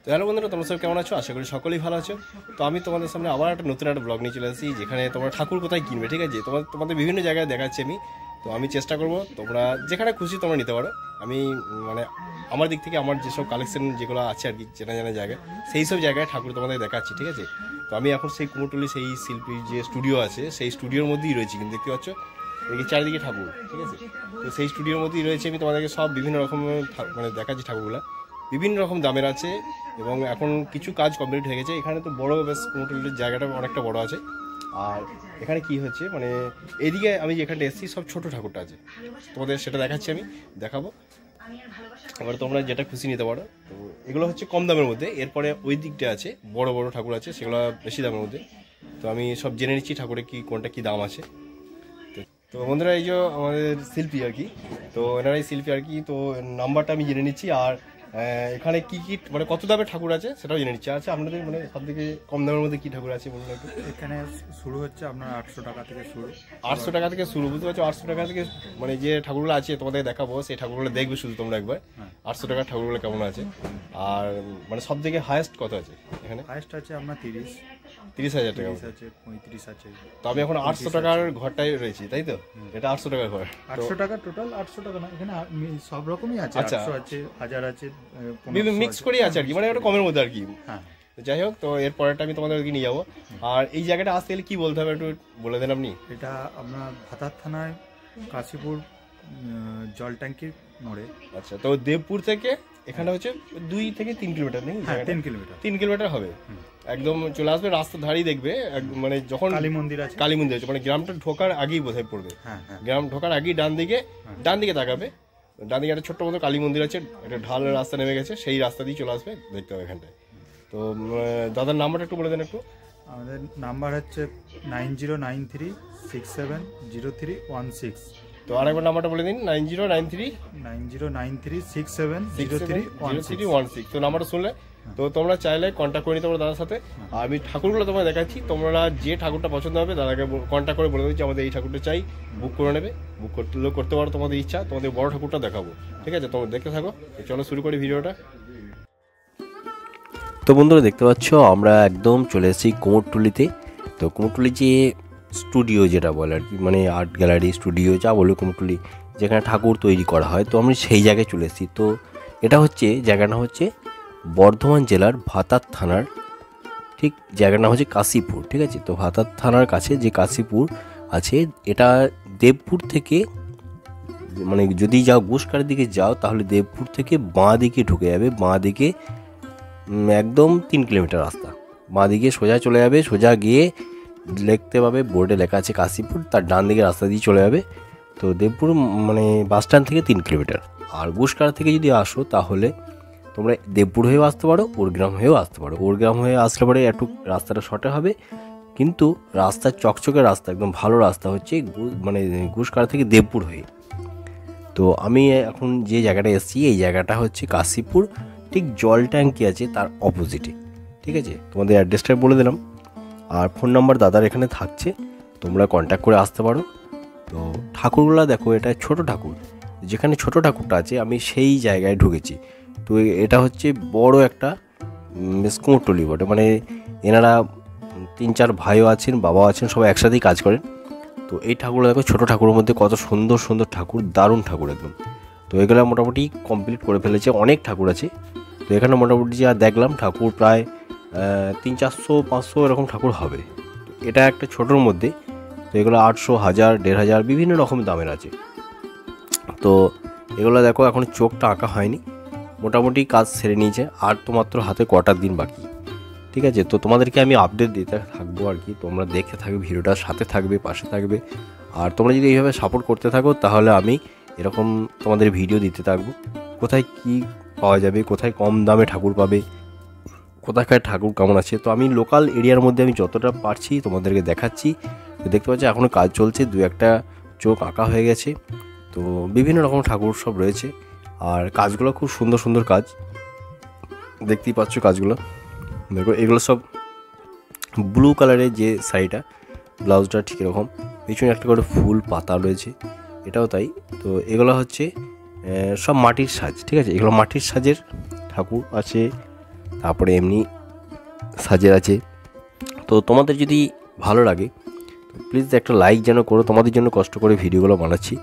তো হ্যালো বন্ধুরা, তোমরা সব কেমন আছো? আশা করি সকলেই ভালো আছো। তো আমি তোমাদের সামনে আবার একটা নতুন একটা ব্লগ নিয়ে চলে আসছি, যেখানে তোমরা ঠাকুর কোথায় কিনবে, ঠিক আছে? তোমাদের বিভিন্ন জায়গায় দেখাচ্ছি আমি। তো আমি চেষ্টা করব তোমরা যেখানে খুশি তোমরা নিতে পারো। আমি মানে আমার দিক থেকে আমার যেসব কালেকশন যেগুলো আছে আর কি, চেনা জানা জায়গায়, সেই সব জায়গায় ঠাকুর তোমাদের দেখাচ্ছি, ঠিক আছে? তো আমি এখন সেই কুমোরটুলি সেই শিল্পীর যে স্টুডিও আছে সেই স্টুডিওর মধ্যেই রয়েছি, কিন্তু দেখতে পাচ্ছ এই চারিদিকে ঠাকুর, ঠিক আছে? তো সেই স্টুডিওর মধ্যেই রয়েছে। আমি তোমাদেরকে সব বিভিন্ন রকমের মানে দেখাচ্ছি ঠাকুরগুলো, বিভিন্ন রকম দামের আছে এবং এখন কিছু কাজ কমপ্লিট হয়ে গেছে। এখানে তো বড় বেশ কুমোরটুলির জায়গাটা অনেকটা বড় আছে। আর এখানে কি হচ্ছে মানে এদিকে আমি যেখানটা এসেছি সব ছোট ঠাকুরটা আছে, তোমাদের সেটা দেখাচ্ছি, আমি দেখাবো। এবার তোমরা যেটা খুশি নিতে পারো। তো এগুলো হচ্ছে কম দামের মধ্যে। এরপরে ওই দিকটা আছে বড় বড় ঠাকুর আছে, সেগুলো বেশি দামের মধ্যে। তো আমি সব জেনে নিচ্ছি ঠাকুরের কি কোনটা কি দাম আছে। তো বন্ধুরা, এই যে আমাদের শিল্পী আর কি, তো এনারাই শিল্পী আর কি। তো নাম্বারটা আমি জেনে নিচ্ছি, আর এখানে কি কি মানে কত দামের ঠাকুর আছে সেটাও জেনে নিচ্ছি। আচ্ছা, আপনাদের মানে সব থেকে কম দামের মধ্যে কি ঠাকুর আছে বলুন একটু। এখানে শুরু হচ্ছে আপনার 800 টাকা থেকে শুরু। 800 টাকা থেকে শুরু, বুঝতে পারছো? 800 টাকা থেকে মানে যে ঠাকুরগুলো আছে তোমাদের দেখাবো, সেই ঠাকুরগুলো দেখবে শুধু তোমরা একবার। 800 টাকার ঠাকুরগুলো কেমন আছে। আর মানে সব থেকে হায়েস্ট কত আছে এখানে? হাইস্ট আছে আপনার 30,000 টাকা আছে, 35 আছে। তো আমি এখন 800 টাকার ঘরটাই রয়েছি, তাই তো? এটা 800 টাকার ঘর। 800 টাকা টোটাল, 800 টাকা না, এখানে সব রকমই আছে। আচ্ছা। 800 আছে, 1000 আছে, মিক্স করেই আছে আর কি, মানে একটা কমের মধ্যে আর কি। হ্যাঁ। যাই হোক, তো এর পরেরটা আমি তোমাদেরকে নিয়ে যাবো। আর এই জায়গাটা আসতে গেলে কি বলতে হবে একটু বলে দেন আপনি। এটা আপনার ভাতার থানায় কাশীপুর জল ট্যাঙ্কির মোড়ে। আচ্ছা, তো দেবপুর থেকে এখানে হচ্ছে 2 থেকে 3 কিলোমিটার নেই? 3 কিলোমিটার। 3 কিলোমিটার হবে। একদম চলে আসবে, রাস্তা ধারেই দেখবে মানে যখন কালী মন্দির আছে, কালী মন্দির আছে, মানে গ্রামটা ঢোকার আগেই বোধহয় পড়বে। গ্রাম ঢোকার আগেই ডান দিকে তাকাবে, ডান দিকে একটা ছোট্ট মতো কালী মন্দির আছে, একটা ঢাল রাস্তা নেমে গেছে, সেই রাস্তা দিয়ে চলে আসবে, দেখতে হবে এখানটায়। তো দাদার নাম্বারটা একটু বলে দেন একটু। আমাদের নাম্বার হচ্ছে 9093670316। তো আরেকবার নাম্বারটা বলে দিন। 9093670316। তো নাম্বারটা শুনলে তো তোমরা চাইলে কন্ট্যাক্ট করে নিতে পারো দাদার সাথে। আর আমি ঠাকুরগুলো তোমায় দেখাচ্ছি, তোমরা যে ঠাকুরটা পছন্দ হবে দাদাকে কন্ট্যাক্ট করে বলে দিচ্ছি আমাদের এই ঠাকুরটা চাই, বুক করে নেবে। বুক করতে পারো তোমাদের ইচ্ছা। তোমাদের বড় ঠাকুরটা দেখাবো, ঠিক আছে? তোমরা দেখতে থাকো। চলো শুরু করি ভিডিওটা। তো বন্ধুরা, দেখতে পাচ্ছ আমরা একদম চলে এসেছি কুমোরটুলিতে। তো কুমোরটুলি যে স্টুডিও যেটা বলে আর কি, মানে আর্ট গ্যালারি স্টুডিও যা বলে কুমোরটুলি, যেখানে ঠাকুর তৈরি করা হয়, তো আমি সেই জায়গায় চলে এসেছি। তো এটা হচ্ছে জায়গাটা হচ্ছে বর্ধমান জেলার ভাতার থানার ঠিক জায়গাটা হচ্ছে কাশীপুর, ঠিক আছে? তো ভাতার থানার কাছে যে কাশীপুর আছে, এটা দেবপুর থেকে মানে যদি যাও ঘোষকারের দিকে যাও, তাহলে দেবপুর থেকে বাঁ দিকে ঢুকে যাবে। বাঁ দিকে একদম 3 কিলোমিটার রাস্তা, বাঁ দিকে সোজা চলে যাবে। সোজা গিয়ে দেখতে পাবে বোর্ডে লেখা আছে কাশীপুর, তার ডান দিকে রাস্তা দিয়ে চলে যাবে। তো দেবপুর মানে বাস স্ট্যান্ড থেকে 3 কিলোমিটার। আর ঘোষকার থেকে যদি আসো তাহলে তোমরা দেবপুর হয়েও আসতে পারো, ওরগ্রাম হয়েও আসতে পারো। ওরগ্রাম হয়ে আসলে পরে একটু রাস্তাটা শর্টে হবে, কিন্তু রাস্তা চকচকে রাস্তা, একদম ভালো রাস্তা হচ্ছে মানে ঘোষকার থেকে দেবপুর হয়ে। তো আমি এখন যে জায়গাটা এসেছি, এই জায়গাটা হচ্ছে কাশীপুর, ঠিক জল ট্যাঙ্কি আছে তার অপোজিটে, ঠিক আছে? তোমাদের অ্যাড্রেসটা বলে দিলাম। আর ফোন নাম্বার দাদার এখানে থাকছে, তোমরা কন্ট্যাক্ট করে আসতে পারো। তো ঠাকুরগুলো দেখো, এটা ছোট ঠাকুর। যেখানে ছোট ঠাকুরটা আছে আমি সেই জায়গায় ঢুকেছি। তো এটা হচ্ছে বড় একটা কুমোরটুলি বটে, মানে এনারা 3-4 ভাইও আছেন, বাবাও আছেন, সবাই একসাথেই কাজ করেন। তো এই ঠাকুরগুলো দেখো, ছোটো ঠাকুরের মধ্যে কত সুন্দর সুন্দর ঠাকুর, দারুণ ঠাকুর একদম। তো এগুলো মোটামুটি কমপ্লিট করে ফেলেছে, অনেক ঠাকুর আছে। তো এখানে মোটামুটি যা দেখলাম ঠাকুর প্রায় 300-400-500 এরকম ঠাকুর হবে। এটা একটা ছোটোর মধ্যে। তো এগুলো 800, 1000, 1500 বিভিন্ন রকম দামের আছে। তো এগুলো দেখো, এখন চোখটা আঁকা হয়নি, মোটামুটি কাজ সেরে নিয়েছে। আর তো মাত্র হাতে কটার দিন বাকি, ঠিক আছে? তো তোমাদেরকে আমি আপডেট দিতে থাকবো আর কি, তোমরা দেখতে থাকবে, ভিডিওটার সাথে থাকবে, পাশে থাকবে। আর তোমরা যদি এইভাবে সাপোর্ট করতে থাকো, তাহলে আমি এরকম তোমাদের ভিডিও দিতে থাকবো, কোথায় কি পাওয়া যাবে, কোথায় কম দামে ঠাকুর পাবে, কোথাকার ঠাকুর কেমন আছে। তো আমি লোকাল এরিয়ার মধ্যে আমি যতটা পারছি তোমাদেরকে দেখাচ্ছি। তো দেখতে পাচ্ছি এখনও কাজ চলছে, 2-1টা চোখ আঁকা হয়ে গেছে। তো বিভিন্ন রকম ঠাকুর সব রয়েছে, আর কাজগুলো খুব সুন্দর সুন্দর কাজ, দেখতেই পাচ্ছ কাজগুলো। দেখো এগুলো সব ব্লু কালারের যে শাড়িটা, ব্লাউজটা ঠিক এরকম, পিছনে একটা করে ফুল পাতা রয়েছে, এটাও তাই। তো এগুলো হচ্ছে সব মাটির সাজ, ঠিক আছে? এগুলো মাটির সাজের ঠাকুর আছে। তারপরে এমনি সাজের আছে। তো তোমাদের যদি ভালো লাগে তো প্লিজ একটা লাইক যেন করো, তোমাদের জন্য কষ্ট করে ভিডিওগুলো বানাচ্ছি।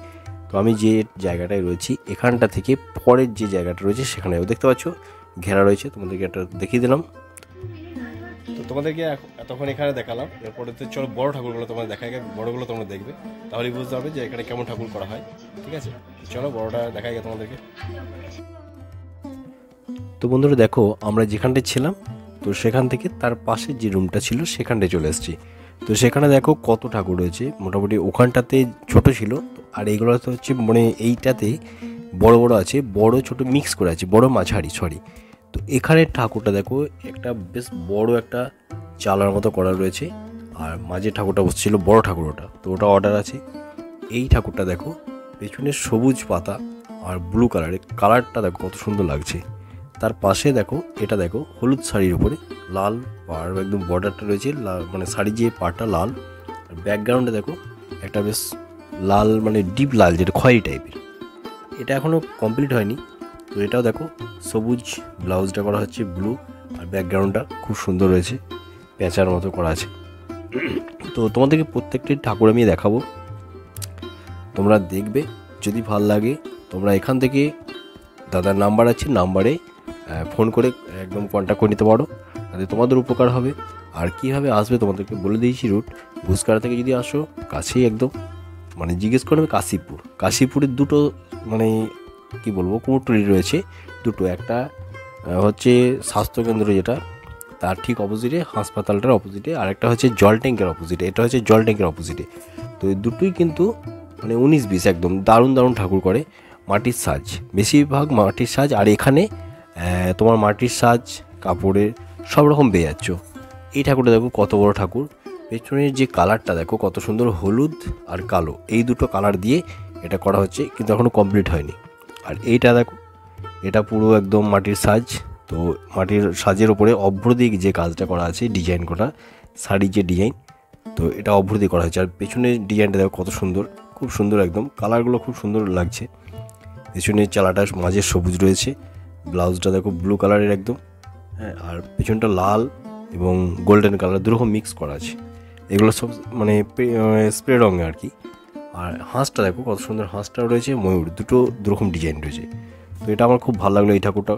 তো আমি যে জায়গাটায় রয়েছি এখানটা থেকে পরের যে জায়গাটা রয়েছে সেখানেও দেখতে পাচ্ছ ঘেরা রয়েছে, তোমাদেরকে একটা দেখিয়ে দিলাম। তো তোমাদেরকে এতক্ষণ এখানে দেখালাম, এরপরে তো চলো বড় ঠাকুরগুলো তোমাদের দেখাই, বড়গুলো তোমরা দেখবে, তাহলেই বুঝতে পারবে যে এখানে কেমন ঠাকুর করা হয়। ঠিক আছে, চলো বড়টা দেখাই তোমাদেরকে। তো বন্ধুরা দেখো আমরা যেখানটায় ছিলাম তো সেখান থেকে তার পাশে যে রুমটা ছিল সেখানটায় চলে এসেছি। তো সেখানে দেখো কত ঠাকুর রয়েছে, মোটামুটি ওখানটাতে ছোট ছিল আর এইগুলো তো হচ্ছে মানে এইটাতে বড় বড় আছে, বড় ছোট মিক্স করে আছে, বড় মাঝারি সরি। তো এখানে ঠাকুরটা দেখো একটা বেশ বড় একটা চালার মতো করা রয়েছে, আর মাঝে ঠাকুরটা বসছিল বড় ঠাকুর ওটা, তো ওটা অর্ডার আছে। এই ঠাকুরটা দেখো পেছনে সবুজ পাতা আর ব্লু কালারের কালারটা দেখো কত সুন্দর লাগছে। তার পাশে দেখো এটা দেখো হলুদ শাড়ির উপরে লাল আর একদম বর্ডারটা রয়েছে লাল, মানে শাড়ির যে পাড়টা লাল, আর ব্যাকগ্রাউন্ডে দেখো একটা বেশ লাল মানে ডিপ লাল যেটা খয়েরি টাইপের। এটা এখনও কমপ্লিট হয়নি। তো এটাও দেখো সবুজ ব্লাউজটা করা হচ্ছে ব্লু, আর ব্যাকগ্রাউন্ডটা খুব সুন্দর রয়েছে, প্যাঁচার মতো করা আছে। তো তোমাদেরকে প্রত্যেকটি ঠাকুর আমি দেখাবো, তোমরা দেখবে, যদি ভাল লাগে তোমরা এখান থেকে দাদার নাম্বার আছে, নাম্বারে ফোন করে একদম কন্ট্যাক্ট করে নিতে পারো, তাতে তোমাদের উপকার হবে। আর কীভাবে আসবে তোমাদেরকে বলে দিয়েছি রুট। ঘুসকারা থেকে যদি আসো কাছেই একদম, মানে জিজ্ঞেস করবে কাশীপুর, কাশীপুরের দুটো মানে কি বলবো কুমোরটুলি রয়েছে দুটো, একটা হচ্ছে স্বাস্থ্যকেন্দ্র যেটা তার ঠিক অপোজিটে, হাসপাতালটার অপোজিটে, আর একটা হচ্ছে জল ট্যাঙ্কের অপোজিটে, এটা হচ্ছে জল ট্যাঙ্কের অপোজিটে। তো এই দুটোই কিন্তু মানে 19-20 একদম দারুণ দারুণ ঠাকুর করে, মাটির সাজ, বেশিরভাগ মাটির সাজ। আর এখানে তোমার মাটির সাজ কাপড়ের সব রকম পেয়ে যাচ্ছ। এই ঠাকুরটা দেখো কত বড় ঠাকুর, পেছনের যে কালারটা দেখো কত সুন্দর, হলুদ আর কালো এই দুটো কালার দিয়ে এটা করা হচ্ছে, কিন্তু এখনও কমপ্লিট হয়নি। আর এইটা দেখো এটা পুরো একদম মাটির সাজ। তো মাটির সাজের ওপরে অভ্র দিয়ে যে কাজটা করা আছে, ডিজাইন করা শাড়ির যে ডিজাইন, তো এটা অভ্র দিয়ে করা হয়েছে। আর পেছনের ডিজাইনটা দেখো কত সুন্দর, খুব সুন্দর একদম, কালারগুলো খুব সুন্দর লাগছে। পেছনের চালাটা মাঝে সবুজ রয়েছে, ব্লাউজটা দেখো ব্লু কালারের একদম, হ্যাঁ, আর পেছনটা লাল এবং গোল্ডেন কালার দুরকম মিক্স করা আছে। এগুলো সব মানে স্প্রে রঙে আর কি। আর হাঁসটা দেখো কত সুন্দর, হাঁসটাও রয়েছে, ময়ূর, দুটো দুরকম ডিজাইন রয়েছে। তো এটা আমার খুব ভালো লাগলো এই ঠাকুরটা,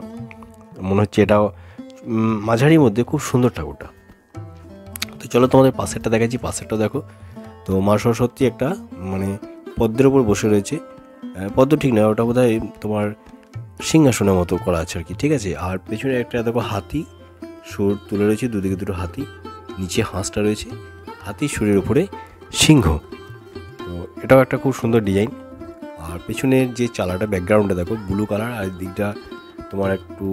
মনে হচ্ছে এটা মাঝারির মধ্যে খুব সুন্দর ঠাকুরটা। তো চলো তোমাদের পাশেরটা দেখাচ্ছি, পাশেরটা দেখো। তো মা সরস্বতী একটা মানে পদ্মের ওপর বসে রয়েছে, পদ্ম ঠিক নয়, ওটা বোধহয় তোমার সিংহাসনের মতো করা আছে আর কি, ঠিক আছে। আর পেছনে একটা দেখো হাতি সুর তুলে রয়েছে, দুদিকে দুটো হাতি, নিচে হাঁসটা রয়েছে, হাতির সুরের উপরে সিংহ। তো এটাও একটা খুব সুন্দর ডিজাইন। আর পেছনের যে চালাটা ব্যাকগ্রাউন্ডটা দেখো ব্লু কালার, আর দিকটা তোমার একটু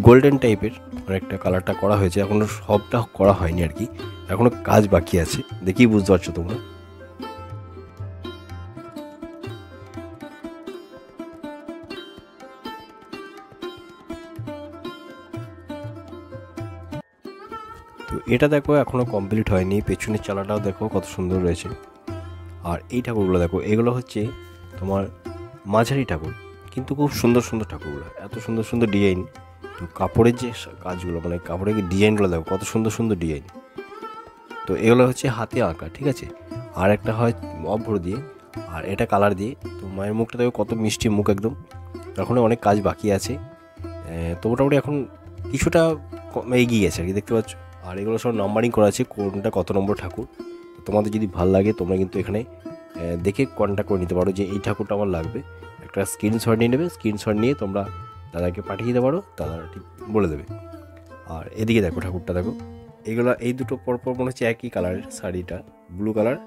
গোল্ডেন টাইপের অনেকটা কালারটা করা হয়েছে, এখনও সবটা করা হয়নি আর কি, এখনও কাজ বাকি আছে, দেখেই বুঝতে পারছো তোমরা। তো এটা দেখো এখনও কমপ্লিট হয়নি, পেছনের চালাটাও দেখো কত সুন্দর রয়েছে। আর এই ঠাকুরগুলো দেখো, এগুলো হচ্ছে তোমার মাঝারি ঠাকুর, কিন্তু খুব সুন্দর সুন্দর ঠাকুরগুলো, এত সুন্দর সুন্দর ডিজাইন। তো কাপড়ের যে কাজগুলো মানে কাপড়ের ডিজাইনগুলো দেখো কত সুন্দর সুন্দর ডিজাইন। তো এগুলো হচ্ছে হাতে আঁকা, ঠিক আছে। আর একটা হয় অভ্র দিয়ে, আর এটা কালার দিয়ে। তো মায়ের মুখটা দেখো কত মিষ্টি মুখ একদম, এখনও অনেক কাজ বাকি আছে। তো মোটামুটি এখন কিছুটা এগিয়ে গেছে আর কি, দেখতে পাচ্ছ। আর এগুলো সব নাম্বারিং করা আছে, কোনটা কত নম্বর ঠাকুর। তোমাদের যদি ভালো লাগে তোমরা কিন্তু এখানে দেখে কন্ট্যাক্ট করে নিতে পারো যে এই ঠাকুরটা আমার লাগবে, একটা স্ক্রিনশট নিয়ে নেবে, স্ক্রিনশট নিয়ে তোমরা দাদাকে পাঠিয়ে দিতে পারো, দাদা ঠিক বলে দেবে। আর এদিকে দেখো ঠাকুরটা দেখো, এগুলো এই দুটো পরপর মনে হচ্ছে একই কালারের, শাড়িটা ব্লু কালার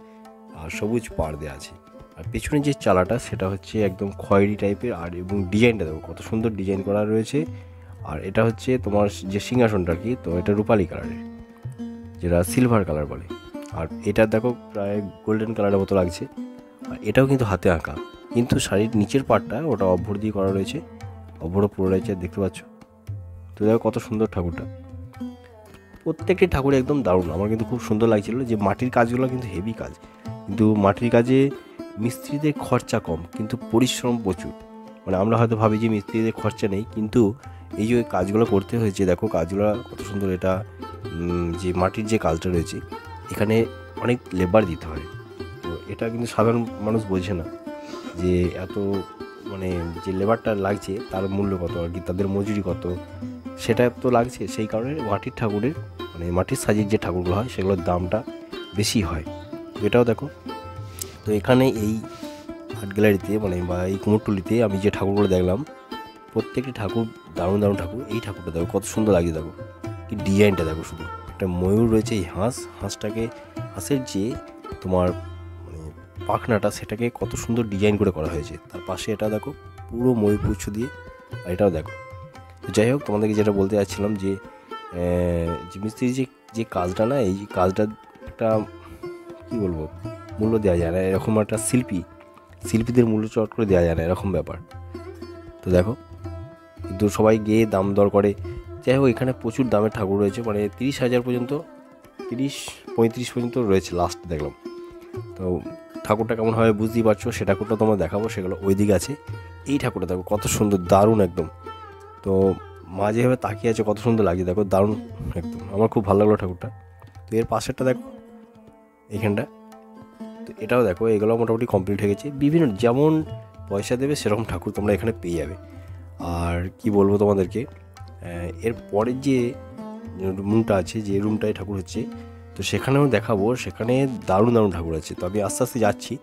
আর সবুজ পাড় দেওয়া আছে। আর পেছনে যে চালাটা সেটা হচ্ছে একদম খয়েরি টাইপের, আর এবং ডিজাইনটা দেখো কত সুন্দর ডিজাইন করা রয়েছে। আর এটা হচ্ছে তোমার যে সিংহাসনটা কি, তো এটা রূপালি কালারের, যেটা সিলভার কালার বলে। আর এটা দেখো প্রায় গোল্ডেন কালারের মতো লাগছে। আর এটাও কিন্তু হাতে আঁকা, কিন্তু শাড়ির নিচের পার্টটা ওটা অভ্র দিয়ে করা রয়েছে, অভ্র পুরো রয়েছে, দেখতে পাচ্ছ। তো দেখো কত সুন্দর ঠাকুরটা, প্রত্যেকটি ঠাকুর একদম দারুণ। আমার কিন্তু খুব সুন্দর লাগছিল যে মাটির কাজগুলো কিন্তু হেভি কাজ, কিন্তু মাটির কাজে মিস্ত্রিদের খরচা কম কিন্তু পরিশ্রম প্রচুর। মানে আমরা হয়তো ভাবি যে মিস্ত্রিদের খরচা নেই, কিন্তু এই যে কাজগুলো করতে হয়েছে, দেখো কাজগুলো কত সুন্দর। এটা যে মাটির যে কাজটা রয়েছে এখানে অনেক লেবার দিতে হয়। তো এটা কিন্তু সাধারণ মানুষ বোঝে না যে এত মানে যে লেবারটা লাগছে তার মূল্য কত আর কি, তাদের মজুরি কত, সেটা তো লাগছে। সেই কারণে মাটির ঠাকুরের মানে মাটির সাজের যে ঠাকুরগুলো হয় সেগুলোর দামটা বেশি হয়। তো এটাও দেখো। তো এখানে এই আর্ট গ্যালারিতে মানে বা এই কুমোরটুলিতে আমি যে ঠাকুরগুলো দেখলাম, প্রত্যেকটি ঠাকুর দারুণ দারুণ ঠাকুর। এই ঠাকুরটা দেখো কত সুন্দর লাগছে, দেখো কি ডিজাইনটা দেখো। শুধু একটা ময়ূর রয়েছে, এই হাঁসের যে তোমার মানে পাখনাটা সেটাকে কত সুন্দর ডিজাইন করে করা হয়েছে। তার পাশে এটা দেখো পুরো ময়ূর পুচ্ছ দিয়ে, আর এটাও দেখো। তো যাই হোক, তোমাদেরকে যেটা বলতে চাচ্ছিলাম যে মিস্ত্রির যে কাজটা না, এই কাজটা একটা কী বলবো, মূল্য দেওয়া যায় না। এরকম একটা শিল্পীদের মূল্য চট করে দেওয়া যায় না, এরকম ব্যাপার। তো দেখো, কিন্তু সবাই গিয়ে দাম দর করে। যাই হোক, এখানে প্রচুর দামের ঠাকুর রয়েছে, মানে 30,000 পর্যন্ত, 35 পর্যন্ত রয়েছে লাস্ট দেখলাম। তো ঠাকুরটা কেমন হবে বুঝতেই পারছো, সে ঠাকুরটা তোমরা দেখাবো, সেগুলো ওই দিকে আছে। এই ঠাকুরটা দেখো কত সুন্দর, দারুণ একদম। তো মা যেভাবে তাকিয়ে আছে কত সুন্দর লাগছে, দেখো দারুণ একদম, আমার খুব ভালো লাগলো ঠাকুরটা। তো এর পাশেরটা দেখো এইখানটা, তো এটাও দেখো, এগুলো মোটামুটি কমপ্লিট হয়ে গেছে। বিভিন্ন যেমন পয়সা দেবে সেরকম ঠাকুর তোমরা এখানে পেয়ে যাবে। আর কি বলবো তোমাদেরকে, এর পরের যে রুমটা আছে, যে রুমটায় ঠাকুর হচ্ছে, তো সেখানেও দেখাবো। সেখানে দারুণ দারুণ ঠাকুর আছে। তো আমি আস্তে আস্তে যাচ্ছি,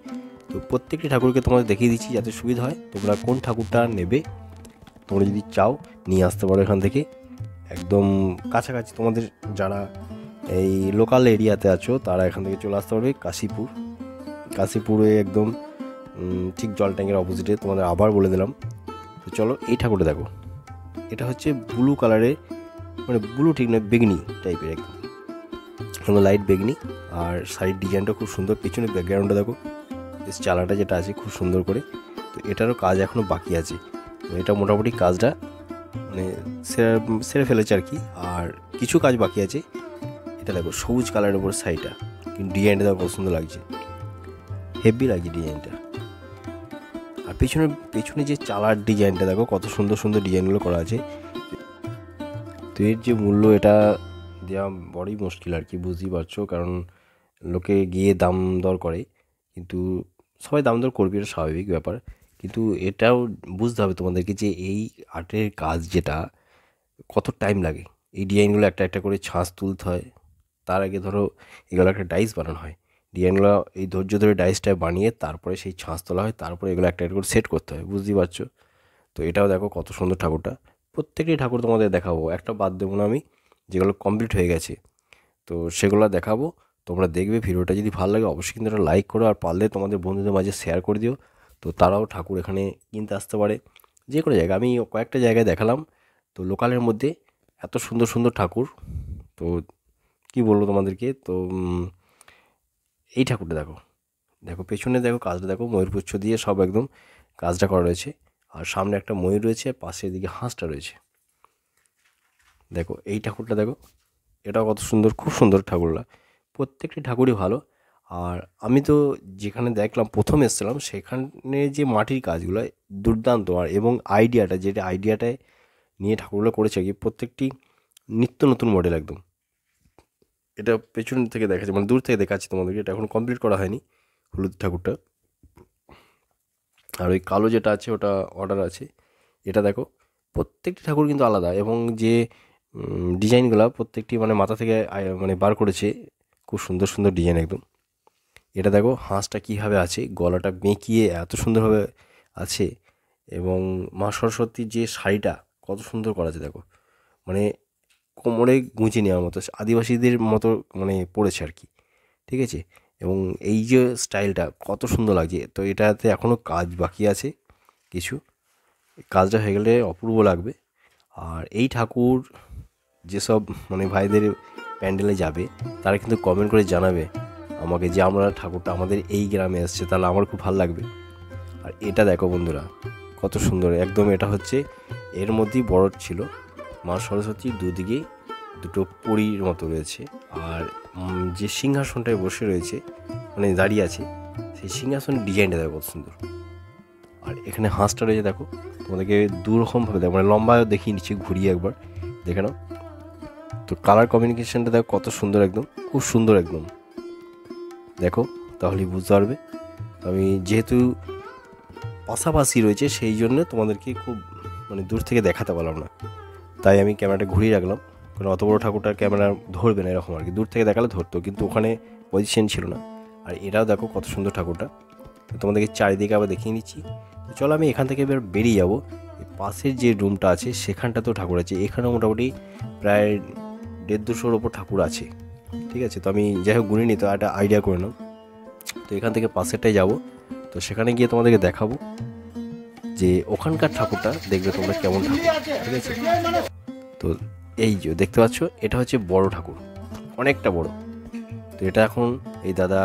তো প্রত্যেকটি ঠাকুরকে তোমাদের দেখিয়ে দিচ্ছি যাতে সুবিধা হয়। তোমরা কোন ঠাকুরটা নেবে তোমরা যদি চাও নিয়ে আসতে পারো এখান থেকে, একদম কাছাকাছি। তোমাদের যারা এই লোকাল এরিয়াতে আছো তারা এখান থেকে চলে আসতে পারবে কাশীপুরে একদম ঠিক জল ট্যাঙ্কের অপোজিটে। তোমাদের আবার বলে দিলাম। তো চলো, এই ঠাকুরটা দেখো। এটা হচ্ছে ব্লু কালারের, মানে ব্লু ঠিক নয়, বেগনি টাইপের একদম লাইট বেগনি। আর সাইড ডিজাইনটা খুব সুন্দর, পেছনে ব্যাকগ্রাউন্ডটা দেখো, বেশ চালাটা যেটা আছে খুব সুন্দর করে। তো এটারও কাজ এখনও বাকি আছে। তো এটা মোটামুটি কাজটা মানে সেরে ফেলেছে আর কি, আর কিছু কাজ বাকি আছে। এটা দেখো সবুজ কালারের উপর সাইডটা, কিন্তু ডিজাইনটা দেখো কত সুন্দর লাগছে, হেভি লাগছে ডিজাইনটা। আর পেছনে যে চালার ডিজাইনটা দেখো কত সুন্দর সুন্দর ডিজাইনগুলো করা আছে। তো এর যে মূল্য, এটা দেওয়া বড়ই মুশকিল আর কি, বুঝতেই পারছো। কারণ লোকে গিয়ে দাম দর করে, কিন্তু সবাই দাম দর করবে, এটা স্বাভাবিক ব্যাপার। কিন্তু এটাও বুঝতে হবে তোমাদেরকে যে এই আর্টের কাজ যেটা কত টাইম লাগে। এই ডিজাইনগুলো একটা একটা করে ছাঁচ তুলতে হয়, তার আগে ধরো এগুলো একটা ডাইস বানানো হয়। ডিজাইনগুলো এই ধৈর্য ধরে ডাইসটা বানিয়ে তারপরে সেই ছাঁচ তোলা হয়, তারপরে এগুলো একটা একটা করে সেট করতে হয়, বুঝতেই পারছো। তো এটাও দেখো কত সুন্দর ঠাকুরটা। প্রত্যেকটি ঠাকুর তোমাদের দেখাবো, একটা বাদ দেবো না আমি, যেগুলো কমপ্লিট হয়ে গেছে তো সেগুলো দেখাবো। তোমরা দেখবে, ভিডিওটা যদি ভালো লাগে অবশ্যই কিন্তু একটা লাইক করো, আর পারলে তোমাদের বন্ধুদের মাঝে শেয়ার করে দিও, তো তারাও ঠাকুর এখানে কিনতে আসতে পারে। যে কোনো জায়গায়, আমি কয়েকটা জায়গায় দেখালাম, তো লোকালের মধ্যে এত সুন্দর সুন্দর ঠাকুর। তো কি বলবো তোমাদেরকে, তো এই ঠাকুরটা দেখো, দেখো পেছনে দেখো কাজটা দেখো, ময়ূরপুচ্ছ দিয়ে সব একদম কাজটা করা রয়েছে। আর সামনে একটা ময়ূর রয়েছে, পাশের দিকে হাঁসটা রয়েছে। দেখো এই ঠাকুরটা দেখো, এটাও কত সুন্দর, খুব সুন্দর ঠাকুরগুলো, প্রত্যেকটি ঠাকুরই ভালো। আর আমি তো যেখানে দেখলাম প্রথম এসেছিলাম, সেখানে যে মাটির কাজগুলো দুর্দান্ত, আর এবং আইডিয়াটায় নিয়ে ঠাকুরগুলো করেছে কি, প্রত্যেকটি নিত্য নতুন মডেল একদম। এটা পেছন থেকে দেখাচ্ছে, মানে দূর থেকে দেখাচ্ছি তোমাদেরকে, এটা এখন কমপ্লিট করা হয়নি হলুদ ঠাকুরটা। আর ওই কালো যেটা আছে ওটা অর্ডার আছে। এটা দেখো, প্রত্যেকটি ঠাকুর কিন্তু আলাদা, এবং যে ডিজাইনগুলো প্রত্যেকটি মানে মাথা থেকে মানে বার করেছে, খুব সুন্দর সুন্দর ডিজাইন একদম। এটা দেখো হাঁসটা কীভাবে আছে, গলাটা বেঁকিয়ে এত সুন্দরভাবে আছে, এবং মা সরস্বতীর যে শাড়িটা কত সুন্দর করা আছে দেখো, মানে কোমরে গুঁজে নেওয়ার মতো, আদিবাসীদের মতো মানে পড়েছে আর কি, ঠিক আছে। এবং এই যে স্টাইলটা কত সুন্দর লাগছে। তো এটাতে এখনও কাজ বাকি আছে কিছু, কাজটা হয়ে গেলে অপূর্ব লাগবে। আর এই ঠাকুর যেসব মানে ভাইদের প্যান্ডেলে যাবে তারা কিন্তু কমেন্ট করে জানাবে আমাকে যে আমরা ঠাকুরটা আমাদের এই গ্রামে এসছে, তাহলে আমার খুব ভালো লাগবে। আর এটা দেখো বন্ধুরা কত সুন্দর একদম, এটা হচ্ছে এর মধ্যেই বড় ছিল, মা সরস্বতীর দুদিকে দুটো পরীর মতো রয়েছে। আর যে সিংহাসনটায় বসে রয়েছে মানে দাঁড়িয়ে আছে, সেই সিংহাসনের ডিজাইনটা দেখো কত সুন্দর। আর আর এখানে হাঁসটা রয়েছে দেখো, তোমাদেরকে দুরকমভাবে দেখো, মানে লম্বা দেখিয়ে নিচ্ছি, ঘুরিয়ে একবার দেখে নাও। তো কালার কমিউনিকেশনটা দেখো কত সুন্দর, একদম খুব সুন্দর একদম, দেখো তাহলেই বুঝতে পারবে। আমি যেহেতু পাশাপাশি রয়েছে সেই জন্য তোমাদেরকে খুব মানে দূর থেকে দেখাতে পারলাম না, তাই আমি ক্যামেরাটা ঘুরিয়ে রাখলাম, কারণ অত বড়ো ঠাকুরটা ক্যামেরা ধরবে না এরকম আর কি, দূর থেকে দেখালে ধরতো, কিন্তু ওখানে পজিশন ছিল না। আর এটাও দেখো কত সুন্দর ঠাকুরটা। তো তোমাদেরকে চারিদিকে আবার দেখিয়ে নিচ্ছি। তো চলো আমি এখান থেকে এবার বেরিয়ে যাবো। পাশের যে রুমটা আছে সেখানটাতেও ঠাকুর আছে, এখানে মোটামুটি প্রায় 150-200-র ওপর ঠাকুর আছে, ঠিক আছে। তো আমি যাই হোক গুনি নি, তো একটা আইডিয়া করে নাও। তো এখান থেকে পাশেরটাই যাব, তো সেখানে গিয়ে তোমাদেরকে দেখাবো যে ওখানকার ঠাকুরটা দেখবে তোমরা কেমন ঠাকুর, ঠিক আছে। তো এই যে দেখতে পাচ্ছ, এটা হচ্ছে বড় ঠাকুর, অনেকটা বড়। তো এটা এখন এই দাদা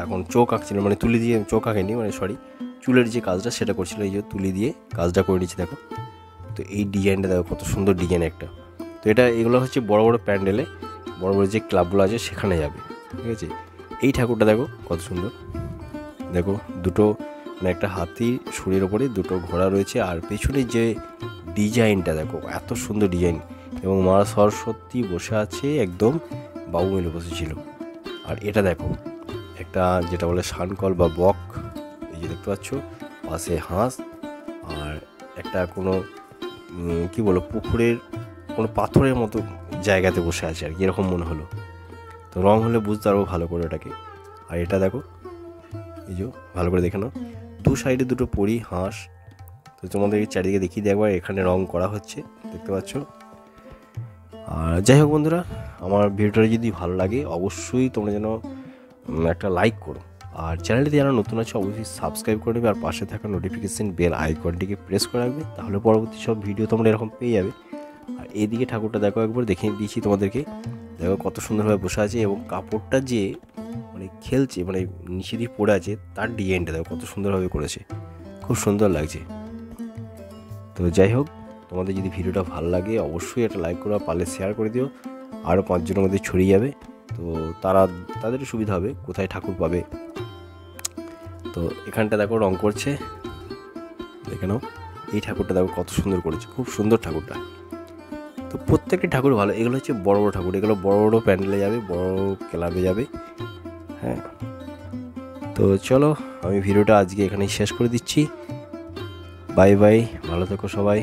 এখন চোখ আঁকছিল, মানে তুলি দিয়ে চোখ আঁকেনি, মানে সরি, চুলের যে কাজটা সেটা করছিল, এই যে তুলি দিয়ে কাজটা করে নিচ্ছে দেখো। তো এই ডিজাইনটা দেখো কত সুন্দর ডিজাইন একটা। তো এগুলো হচ্ছে বড় বড় প্যান্ডেলে, বড় বড় যে ক্লাবগুলো আছে সেখানে যাবে, ঠিক আছে। এই ঠাকুরটা দেখো কত সুন্দর, দেখো দুটো মানে একটা হাতির শুঁড়ের ওপরে দুটো ঘোড়া রয়েছে, আর পেছনে যে ডিজাইনটা দেখো এত সুন্দর ডিজাইন, এবং মা সরস্বতী বসে আছে একদম, বাবু মেলে বসেছিল। আর এটা দেখো একটা যেটা বলে শানকল বা বক, এই যে দেখতে পাচ্ছ, পাশে হাঁস, আর একটা কোনো কি বলো পুকুরের কোনো পাথরের মতো জায়গাতে বসে আছে আর কি, এরকম মনে হলো। তো রং হলে বুঝতে পারবো ভালো করে ওটাকে। আর এটা দেখো, এই যে ভালো করে দেখে নাও, দু সাইডে দুটো পরি হাঁস। তো তোমাদের চারিদিকে দেখিয়ে দিয়ে একবার, এখানে রং করা হচ্ছে দেখতে পাচ্ছ। আর যাই হোক বন্ধুরা, আমার ভিডিওটা যদি ভালো লাগে অবশ্যই তোমরা যেন একটা লাইক করো, আর চ্যানেলটি যারা নতুন আছে অবশ্যই সাবস্ক্রাইব করে নেবে, আর পাশে থাকা নোটিফিকেশান বেল আইকনটিকে প্রেস করে রাখবে, তাহলে পরবর্তী সব ভিডিও তোমরা এরকম পেয়ে যাবে। আর এইদিকে ঠাকুরটা দেখো একবার, দেখিয়ে দিয়েছি তোমাদেরকে, দেখো কত সুন্দরভাবে বসে আছে, এবং কাপড়টা যে মানে খেলছে, মানে নিচে দিয়ে পড়ে আছে, তার ডিজাইনটা দেখো কত সুন্দরভাবে করেছে, খুব সুন্দর লাগছে। তো যাই হোক, তোমাদের যদি ভিডিওটা ভালো লাগে অবশ্যই একটা লাইক করো, পারলে শেয়ার করে দিও, আরও 5 জনের মধ্যে ছড়িয়ে যাবে, তো তাদেরও সুবিধা হবে কোথায় ঠাকুর পাবে। তো এখানটা দেখো রং করছে, দেখে নাও, এই ঠাকুরটা দেখো কত সুন্দর করেছে, খুব সুন্দর ঠাকুরটা। তো প্রত্যেকটি ঠাকুর ভালো, এগুলো হচ্ছে বড় বড় ঠাকুর, এগুলো বড় বড় প্যান্ডেলে যাবে, বড় ক্লাবে যাবে, হ্যাঁ। তো চলো আমি ভিডিওটা আজকে এখানেই শেষ করে দিচ্ছি, বাই বাই, ভালো থেকো সবাই।